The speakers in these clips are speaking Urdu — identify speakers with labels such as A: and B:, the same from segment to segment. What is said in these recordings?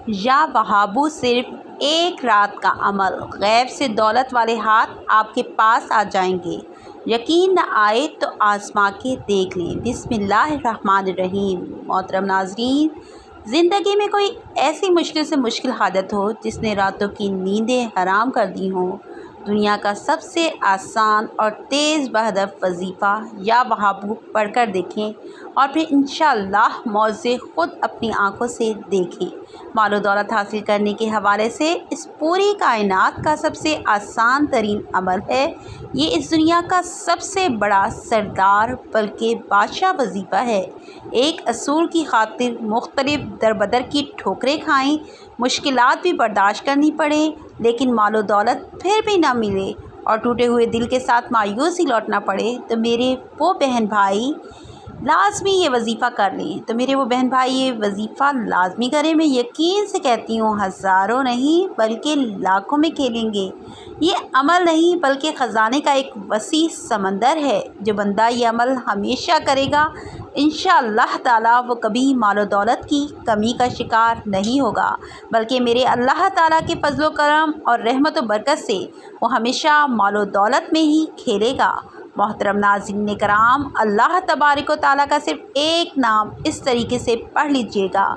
A: یا وہابو صرف ایک رات کا عمل، غیب سے دولت والے ہاتھ آپ کے پاس آ جائیں گے۔ یقین نہ آئے تو آزما کے دیکھ لیں۔ بسم اللہ الرحمن الرحیم۔ محترم ناظرین، زندگی میں کوئی ایسی مشکل سے مشکل حاجت ہو جس نے راتوں کی نیندیں حرام کر دی ہوں، دنیا کا سب سے آسان اور تیز بہدف وظیفہ یا وہابو پڑھ کر دیکھیں اور پھر انشاءاللہ معجزے خود اپنی آنکھوں سے دیکھیں۔ مال و دولت حاصل کرنے کے حوالے سے اس پوری کائنات کا سب سے آسان ترین عمل ہے۔ یہ اس دنیا کا سب سے بڑا سردار بلکہ بادشاہ وظیفہ ہے۔ ایک اصول کی خاطر مختلف دربدر کی ٹھوکریں کھائیں، مشکلات بھی برداشت کرنی پڑیں، لیکن مال و دولت پھر بھی نہ ملے اور ٹوٹے ہوئے دل کے ساتھ مایوسی لوٹنا پڑے تو میرے وہ بہن بھائی لازمی یہ وظیفہ کر لیں۔ میں یقین سے کہتی ہوں ہزاروں نہیں بلکہ لاکھوں میں کھیلیں گے۔ یہ عمل نہیں بلکہ خزانے کا ایک وسیع سمندر ہے۔ جو بندہ یہ عمل ہمیشہ کرے گا انشاءاللہ تعالیٰ وہ کبھی مال و دولت کی کمی کا شکار نہیں ہوگا، بلکہ میرے اللہ تعالیٰ کے فضل و کرم اور رحمت و برکت سے وہ ہمیشہ مال و دولت میں ہی کھیلے گا۔ محترم ناظرین کرام، اللہ تبارک و تعالیٰ کا صرف ایک نام اس طریقے سے پڑھ لیجئے گا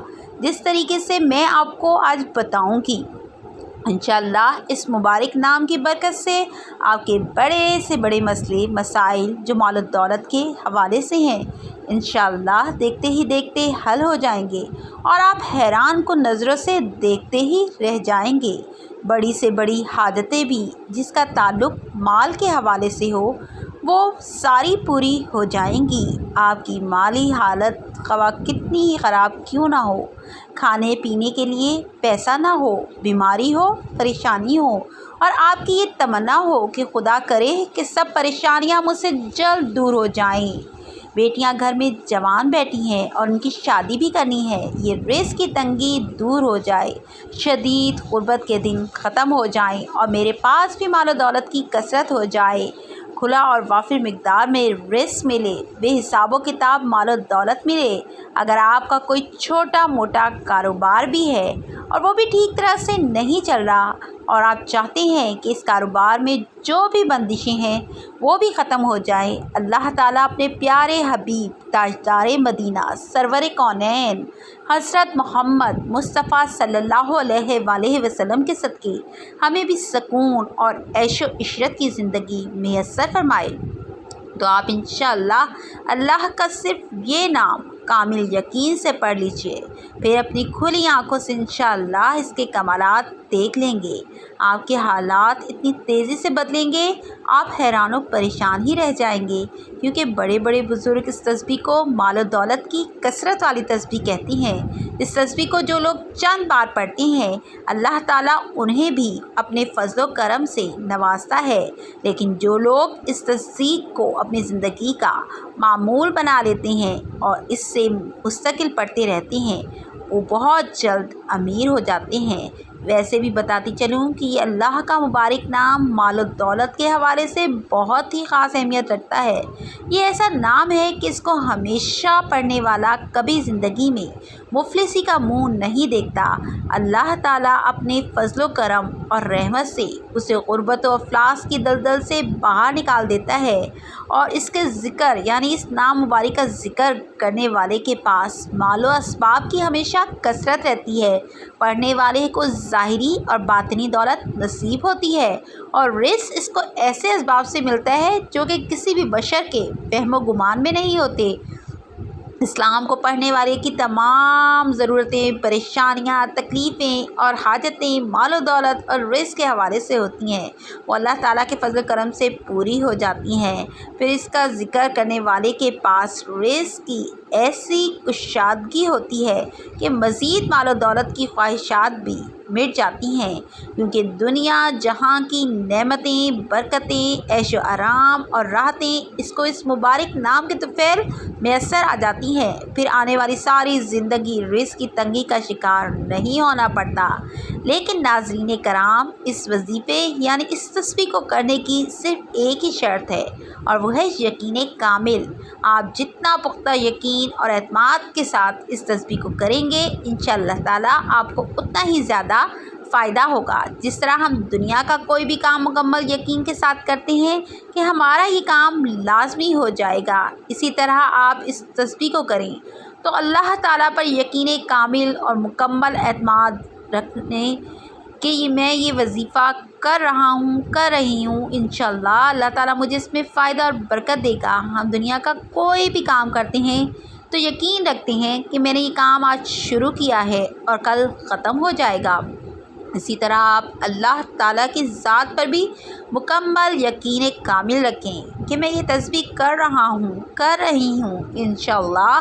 A: جس طریقے سے میں آپ کو آج بتاؤں گی۔ انشاءاللہ اس مبارک نام کی برکت سے آپ کے بڑے سے بڑے مسئلے مسائل جو مال و دولت کے حوالے سے ہیں انشاءاللہ دیکھتے ہی دیکھتے حل ہو جائیں گے اور آپ حیران کن نظروں سے دیکھتے ہی رہ جائیں گے۔ بڑی سے بڑی حاجتیں بھی جس کا تعلق مال کے حوالے سے ہو وہ ساری پوری ہو جائیں گی۔ آپ کی مالی حالت خواہ کتنی ہی خراب کیوں نہ ہو، کھانے پینے کے لیے پیسہ نہ ہو، بیماری ہو، پریشانی ہو اور آپ کی یہ تمنا ہو کہ خدا کرے کہ سب پریشانیاں مجھ سے جلد دور ہو جائیں، بیٹیاں گھر میں جوان بیٹھی ہیں اور ان کی شادی بھی کرنی ہے، یہ رزق کی تنگی دور ہو جائے، شدید غربت کے دن ختم ہو جائیں اور میرے پاس بھی مال و دولت کی کثرت ہو جائے، کھلا اور وافر مقدار میں رزق ملے، بے حساب و کتاب مال و دولت ملے۔ اگر آپ کا کوئی چھوٹا موٹا کاروبار بھی ہے اور وہ بھی ٹھیک طرح سے نہیں چل رہا اور آپ چاہتے ہیں کہ اس کاروبار میں جو بھی بندشیں ہیں وہ بھی ختم ہو جائیں، اللہ تعالیٰ اپنے پیارے حبیب تاجدار مدینہ سرور کونین حضرت محمد مصطفیٰ صلی اللہ علیہ وآلہ وسلم کے صدقے ہمیں بھی سکون اور عیش و عشرت کی زندگی میسر فرمائے۔ تو آپ انشاءاللہ اللہ کا صرف یہ نام کامل یقین سے پڑھ لیجئے، پھر اپنی کھلی آنکھوں سے انشاءاللہ اس کے کمالات دیکھ لیں گے۔ آپ کے حالات اتنی تیزی سے بدلیں گے آپ حیران و پریشان ہی رہ جائیں گے، کیونکہ بڑے بڑے بزرگ اس تسبیح کو مال و دولت کی کثرت والی تسبیح کہتی ہیں۔ اس تسبیح کو جو لوگ چند بار پڑھتے ہیں اللہ تعالیٰ انہیں بھی اپنے فضل و کرم سے نوازتا ہے، لیکن جو لوگ اس تسبیح کو اپنی زندگی کا معمول بنا لیتے ہیں اور اس سے مستقل پڑھتے رہتے ہیں وہ بہت جلد امیر ہو جاتے ہیں۔ ویسے بھی بتاتی چلوں کہ یہ اللہ کا مبارک نام مال و دولت کے حوالے سے بہت ہی خاص اہمیت رکھتا ہے۔ یہ ایسا نام ہے کہ اس کو ہمیشہ پڑھنے والا کبھی زندگی میں مفلسی کا منہ نہیں دیکھتا۔ اللہ تعالیٰ اپنے فضل و کرم اور رحمت سے اسے غربت و افلاس کی دلدل سے باہر نکال دیتا ہے اور اس کے ذکر یعنی اس نام مبارک کا ذکر کرنے والے کے پاس مال و اسباب کی ہمیشہ کثرت رہتی ہے۔ پڑھنے والے کو ظاہری اور باطنی دولت نصیب ہوتی ہے اور رزق اس کو ایسے اسباب سے ملتا ہے جو کہ کسی بھی بشر کے وہم و گمان میں نہیں ہوتے۔ اسلام کو پڑھنے والے کی تمام ضرورتیں، پریشانیاں، تکلیفیں اور حاجتیں مال و دولت اور رزق کے حوالے سے ہوتی ہیں، وہ اللہ تعالیٰ کے فضل و کرم سے پوری ہو جاتی ہیں۔ پھر اس کا ذکر کرنے والے کے پاس رزق کی ایسی کشادگی ہوتی ہے کہ مزید مال و دولت کی خواہشات بھی مٹ جاتی ہیں، کیونکہ دنیا جہاں کی نعمتیں، برکتیں، عیش و آرام اور راحتیں اس کو اس مبارک نام کے طفیل میسر آ جاتی ہیں، پھر آنے والی ساری زندگی رزق کی تنگی کا شکار نہیں ہونا پڑتا۔ لیکن ناظرین کرام، اس وظیفے یعنی اس تسبیح کو کرنے کی صرف ایک ہی شرط ہے، اور وہ ہے یقین کامل۔ آپ جتنا پختہ یقین اور اعتماد کے ساتھ اس تسبیح کو کریں گے، انشاءاللہ تعالیٰ آپ کو اتنا ہی زیادہ فائدہ ہوگا۔ جس طرح ہم دنیا کا کوئی بھی کام مکمل یقین کے ساتھ کرتے ہیں کہ ہمارا یہ کام لازمی ہو جائے گا، اسی طرح آپ اس تسبیح کو کریں تو اللہ تعالیٰ پر یقین کامل اور مکمل اعتماد رکھنے کہ میں یہ وظیفہ کر رہی ہوں، انشاءاللہ اللہ تعالیٰ مجھے اس میں فائدہ اور برکت دے گا۔ ہم دنیا کا کوئی بھی کام کرتے ہیں تو یقین رکھتے ہیں کہ میں نے یہ کام آج شروع کیا ہے اور کل ختم ہو جائے گا۔ اسی طرح آپ اللہ تعالیٰ کی ذات پر بھی مکمل یقین کامل رکھیں کہ میں یہ تسبیح کر رہی ہوں، انشاءاللہ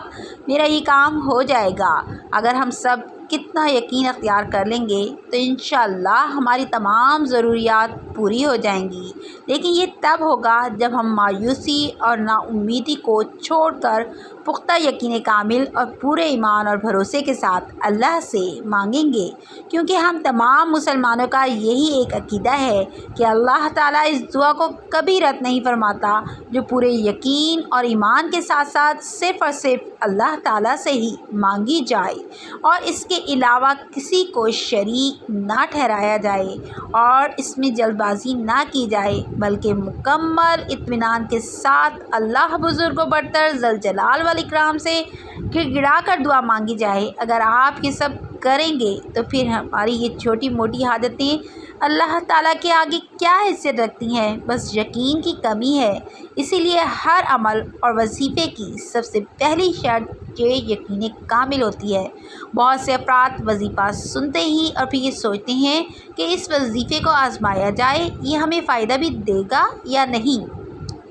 A: میرا یہ کام ہو جائے گا۔ اگر ہم سب کتنا یقین اختیار کر لیں گے تو انشاءاللہ ہماری تمام ضروریات پوری ہو جائیں گی، لیکن یہ تب ہوگا جب ہم مایوسی اور نا امیدی کو چھوڑ کر پختہ یقین کامل اور پورے ایمان اور بھروسے کے ساتھ اللہ سے مانگیں گے، کیونکہ ہم تمام مسلمانوں کا یہی ایک عقیدہ ہے کہ اللہ تعالیٰ اس دعا کو کبھی رد نہیں فرماتا جو پورے یقین اور ایمان کے ساتھ ساتھ صرف اور صرف اللہ تعالیٰ سے ہی مانگی جائے اور اس کے علاوہ کسی کو شریک نہ ٹھہرایا جائے اور اس میں جلد بازی نہ کی جائے، بلکہ مکمل اطمینان کے ساتھ اللہ بزرگ و برتر ذوالجلال والاکرام سے گڑ گڑا کر دعا مانگی جائے۔ اگر آپ یہ سب کریں گے تو پھر ہماری یہ چھوٹی موٹی حاجتیں اللہ تعالیٰ کے آگے کیا حیثیت رکھتی ہیں؟ بس یقین کی کمی ہے۔ اسی لیے ہر عمل اور وظیفے کی سب سے پہلی شرط یہ یقین کامل ہوتی ہے۔ بہت سے افراد وظیفہ سنتے ہی اور پھر یہ سوچتے ہیں کہ اس وظیفے کو آزمایا جائے، یہ ہمیں فائدہ بھی دے گا یا نہیں،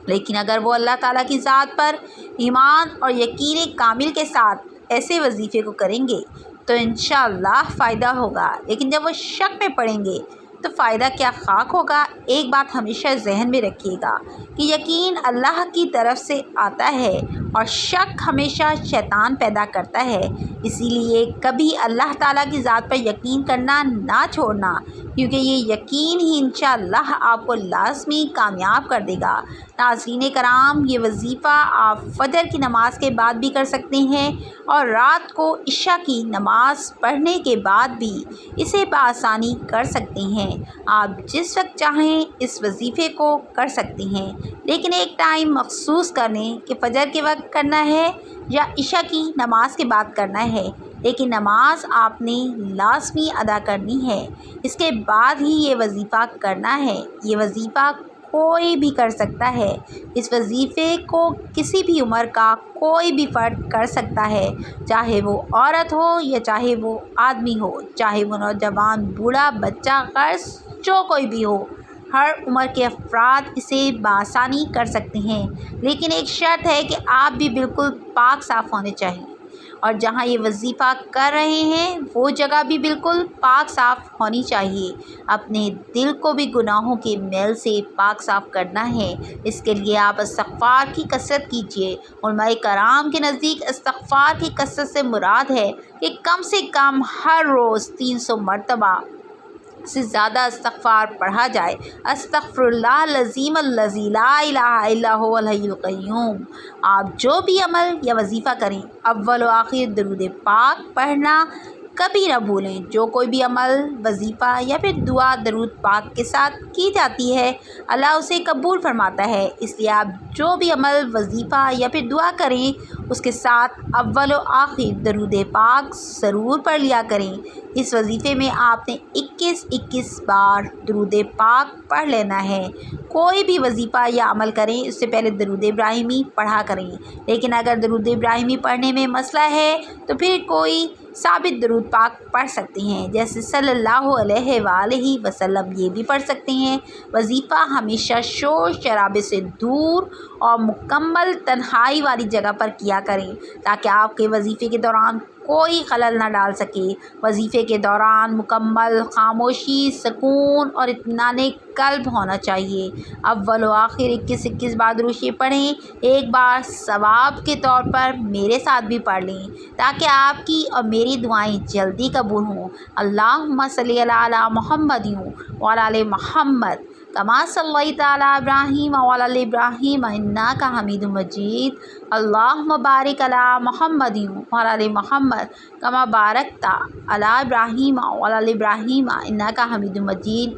A: لیکن اگر وہ اللہ تعالیٰ کی ذات پر ایمان اور یقین کامل کے ساتھ ایسے وظیفے کو کریں گے تو انشاءاللہ فائدہ ہوگا، لیکن جب وہ شک میں پڑیں گے تو فائدہ کیا خاک ہوگا۔ ایک بات ہمیشہ ذہن میں رکھیے گا کہ یقین اللہ کی طرف سے آتا ہے اور شک ہمیشہ شیطان پیدا کرتا ہے، اسی لیے کبھی اللہ تعالیٰ کی ذات پر یقین کرنا نہ چھوڑنا، کیونکہ یہ یقین ہی انشاءاللہ آپ کو لازمی کامیاب کر دے گا۔ ناظرین کرام، یہ وظیفہ آپ فجر کی نماز کے بعد بھی کر سکتے ہیں اور رات کو عشاء کی نماز پڑھنے کے بعد بھی اسے بآسانی کر سکتے ہیں۔ آپ جس وقت چاہیں اس وظیفے کو کر سکتے ہیں، لیکن ایک ٹائم مخصوص کر لیں کہ فجر کے وقت کرنا ہے یا عشاء کی نماز کے بعد کرنا ہے، لیکن نماز آپ نے لازمی ادا کرنی ہے، اس کے بعد ہی یہ وظیفہ کرنا ہے۔ یہ وظیفہ کوئی بھی کر سکتا ہے، اس وظیفے کو کسی بھی عمر کا کوئی بھی فرد کر سکتا ہے، چاہے وہ عورت ہو یا چاہے وہ آدمی ہو، چاہے وہ نوجوان، بوڑھا، بچہ، غرض جو کوئی بھی ہو، ہر عمر کے افراد اسے بآسانی کر سکتے ہیں، لیکن ایک شرط ہے کہ آپ بھی بالکل پاک صاف ہونے چاہیے، اور جہاں یہ وظیفہ کر رہے ہیں وہ جگہ بھی بالکل پاک صاف ہونی چاہیے۔ اپنے دل کو بھی گناہوں کے میل سے پاک صاف کرنا ہے، اس کے لیے آپ استغفار کی کثرت کیجیے۔ علماء کرام کے نزدیک استغفار کی کثرت سے مراد ہے کہ کم سے کم ہر روز 300 مرتبہ سے زیادہ استغفار پڑھا جائے۔ استغفر اللہ العظیم الذی لا الہ الا هو الحی القیوم۔ آپ جو بھی عمل یا وظیفہ کریں، اول و آخر درود پاک پڑھنا کبھی نہ بھولیں۔ جو کوئی بھی عمل، وظیفہ یا پھر دعا درود پاک کے ساتھ کی جاتی ہے، اللہ اسے قبول فرماتا ہے، اس لیے آپ جو بھی عمل، وظیفہ یا پھر دعا کریں اس کے ساتھ اول و آخر درود پاک ضرور پڑھ لیا کریں۔ اس وظیفے میں آپ نے 21 بار درود پاک پڑھ لینا ہے۔ کوئی بھی وظیفہ یا عمل کریں اس سے پہلے درود ابراہیمی پڑھا کریں، لیکن اگر درود ابراہیمی پڑھنے میں مسئلہ ہے تو پھر کوئی ثابت درود پاک پڑھ سکتے ہیں، جیسے صلی اللہ علیہ وآلہ وسلم، یہ بھی پڑھ سکتے ہیں۔ وظیفہ ہمیشہ شور شرابے سے دور اور مکمل تنہائی والی جگہ پر کیا کریں، تاکہ آپ کے وظیفے کے دوران کوئی خلل نہ ڈال سکے۔ وظیفے کے دوران مکمل خاموشی، سکون اور اطمینان قلب ہونا چاہیے۔ اول و آخر 21 بار درود شریف پڑھیں۔ ایک بار ثواب کے طور پر میرے ساتھ بھی پڑھ لیں تاکہ آپ کی اور میری دعائیں جلدی قبول ہوں۔ اللہم صلی علی محمد وعلی آل محمد کما صلیت علی ابراہیم وعلی آل ابراہیم انک حمید مجید۔ اللہم بارک علی محمد وعلی آل محمد کما بارکت علی ابراہیم وعلی آل ابراہیم انک حمید مجید۔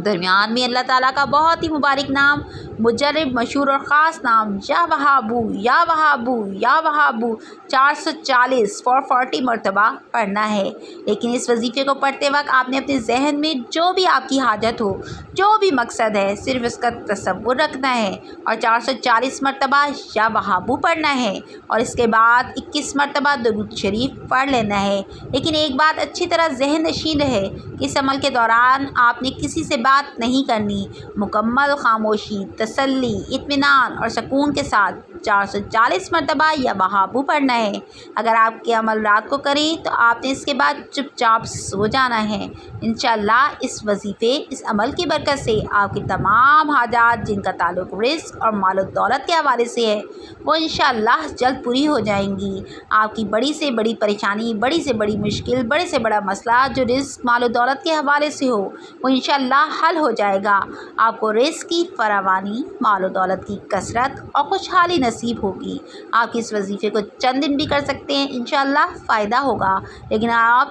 A: درمیان میں اللہ تعالیٰ کا بہت ہی مبارک نام، مجرب، مشہور اور خاص نام یا وہابو یا وہابو یا وہابو 440 مرتبہ پڑھنا ہے۔ لیکن اس وظیفے کو پڑھتے وقت آپ نے اپنے ذہن میں جو بھی آپ کی حاجت ہو، جو بھی مقصد ہے، صرف اس کا تصور رکھنا ہے اور 440 مرتبہ یا وہابو پڑھنا ہے اور اس کے بعد 21 مرتبہ درود شریف پڑھ لینا ہے۔ لیکن ایک بات اچھی طرح ذہن نشین رہے کہ اس عمل کے دوران آپ نے کسی سے بات نہیں کرنی، مکمل خاموشی، تسلی، اطمینان اور سکون کے ساتھ 440 مرتبہ یا وہابو پڑھنا ہے۔ اگر آپ کے عمل رات کو کریں تو آپ نے اس کے بعد چپ چاپ سو جانا ہے۔ انشاءاللہ اس وظیفے، اس عمل کی برکت سے آپ کی تمام حاجات جن کا تعلق رزق اور مال و دولت کے حوالے سے ہے وہ انشاءاللہ جلد پوری ہو جائیں گی۔ آپ کی بڑی سے بڑی پریشانی، بڑی سے بڑی مشکل، بڑے سے بڑا مسئلہ جو رزق، مال و دولت کے حوالے سے ہو وہ انشاءاللہ حل ہو جائے گا۔ آپ کو رزق کی فراوانی، مال و دولت کی کثرت اور خوشحالی نصیب ہوگی۔ آپ اس وظیفے کو چند دن بھی کر سکتے ہیں، انشاءاللہ فائدہ ہوگا۔ لیکن آپ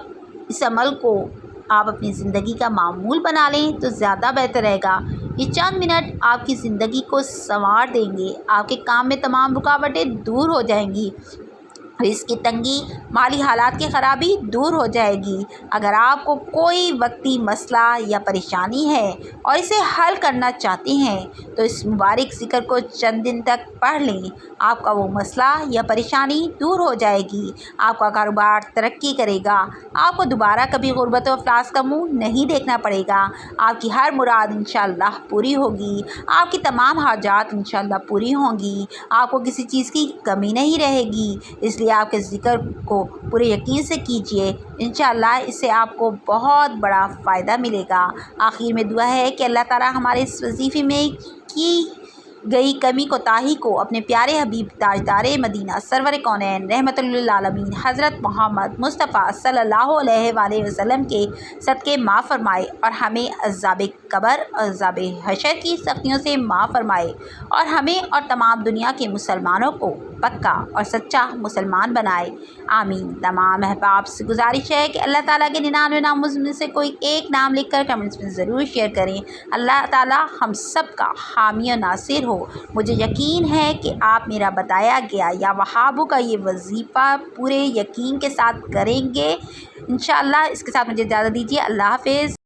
A: اس عمل کو آپ اپنی زندگی کا معمول بنا لیں تو زیادہ بہتر رہے گا۔ یہ چند منٹ آپ کی زندگی کو سنوار دیں گے۔ آپ کے کام میں تمام رکاوٹیں دور ہو جائیں گی، رزق کی تنگی، مالی حالات کی خرابی دور ہو جائے گی۔ اگر آپ کو کوئی وقتی مسئلہ یا پریشانی ہے اور اسے حل کرنا چاہتے ہیں تو اس مبارک ذکر کو چند دن تک پڑھ لیں۔ آپ کا وہ مسئلہ یا پریشانی دور ہو جائے گی، آپ کا کاروبار ترقی کرے گا، آپ کو دوبارہ کبھی غربت و افلاس کا منہ نہیں دیکھنا پڑے گا، آپ کی ہر مراد انشاءاللہ پوری ہوگی، آپ کی تمام حاجات انشاءاللہ پوری ہوں گی، آپ کو کسی چیز کی کمی نہیں رہے گی۔ اس لیے آپ کے ذکر کو پورے یقین سے کیجیے، انشاءاللہ اس سے آپ کو بہت بڑا فائدہ ملے گا۔ آخر میں دعا ہے کہ اللہ تعالیٰ ہمارے اس وظیفے میں کی گئی کمی کوتاہی کو اپنے پیارے حبیب تاجدار مدینہ سرور کونین رحمت للعالمین حضرت محمد مصطفیٰ صلی اللہ علیہ وآلہ وسلم کے صدقے معاف فرمائے اور ہمیں عذاب قبر اور عذاب حشر کی سختیوں سے معاف فرمائے اور ہمیں اور تمام دنیا کے مسلمانوں کو پکا اور سچا مسلمان بنائے، آمین۔ تمام احباب سے گزارش ہے کہ اللہ تعالیٰ کے 99 ناموں میں سے کوئی ایک نام لکھ کر کمنٹس میں ضرور شیئر کریں۔ اللہ تعالیٰ ہم سب کا حامی و ناصر ہو۔ مجھے یقین ہے کہ آپ میرا بتایا گیا یا وہابو کا یہ وظیفہ پورے یقین کے ساتھ کریں گے انشاءاللہ۔ اس کے ساتھ مجھے اجازت دیجیے، اللہ حافظ۔